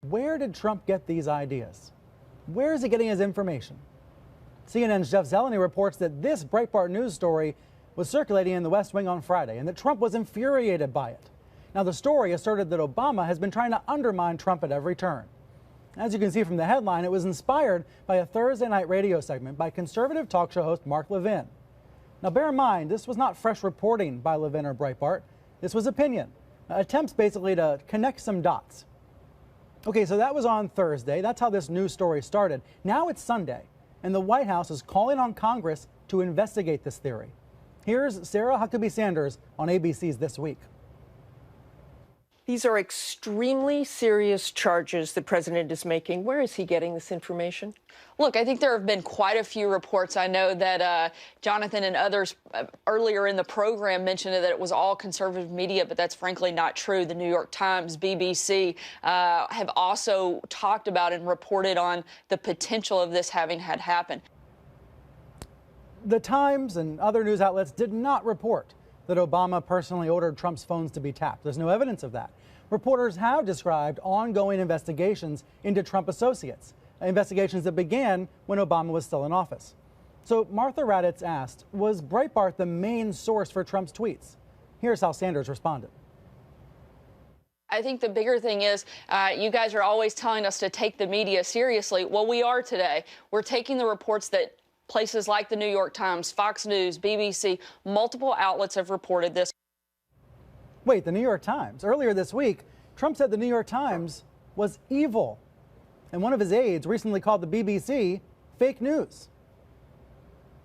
Where did Trump get these ideas? Where is he getting his information? CNN's Jeff Zeleny reports that this Breitbart News story was circulating in the West Wing on Friday and that Trump was infuriated by it. Now, the story asserted that Obama has been trying to undermine Trump at every turn. As you can see from the headline, it was inspired by a Thursday night radio segment by conservative talk show host Mark Levin. Now, bear in mind, this was not fresh reporting by Levin or Breitbart. This was opinion, attempts basically to connect some dots. Okay, so that was on Thursday. That's how this news story started. Now it's Sunday, and the White House is calling on Congress to investigate this theory. Here's Sarah Huckabee Sanders on ABC's This Week. These are extremely serious charges the president is making. Where is he getting this information? Look, I think there have been quite a few reports. I know that Jonathan and others earlier in the program mentioned that it was all conservative media, but that's frankly not true. The New York Times, BBC have also talked about and reported on the potential of this having had happened. The Times and other news outlets did not report that Obama personally ordered Trump's phones to be tapped. There's no evidence of that. Reporters have described ongoing investigations into Trump associates, investigations that began when Obama was still in office. So Martha Raddatz asked, was Breitbart the main source for Trump's tweets? Here's how Sanders responded. I think the bigger thing is you guys are always telling us to take the media seriously. Well, we are today. We're taking the reports that places like the New York Times, Fox News, BBC, multiple outlets have reported this. Wait, the New York Times. Earlier this week, Trump said the New York Times was evil. And one of his aides recently called the BBC fake news.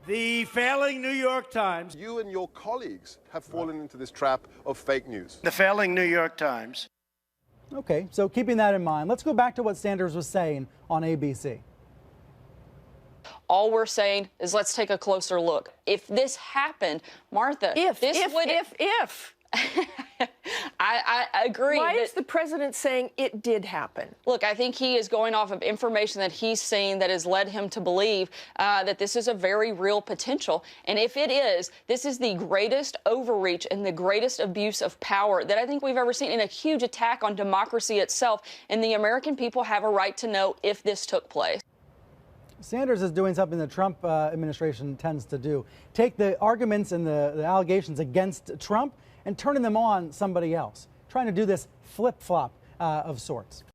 The failing New York Times. You and your colleagues have fallen into this trap of fake news. The failing New York Times. Okay, so keeping that in mind, let's go back to what Sanders was saying on ABC. All we're saying is let's take a closer look. If this happened, Martha, If. I agree. Why is the president saying it did happen? Look, I think he is going off of information that he's seen that has led him to believe that this is a very real potential. And if it is, this is the greatest overreach and the greatest abuse of power that I think we've ever seen, and a huge attack on democracy itself. And the American people have a right to know if this took place. Sanders is doing something the Trump administration tends to do. Take the arguments and the allegations against Trump and turning them on somebody else. Trying to do this flip-flop of sorts.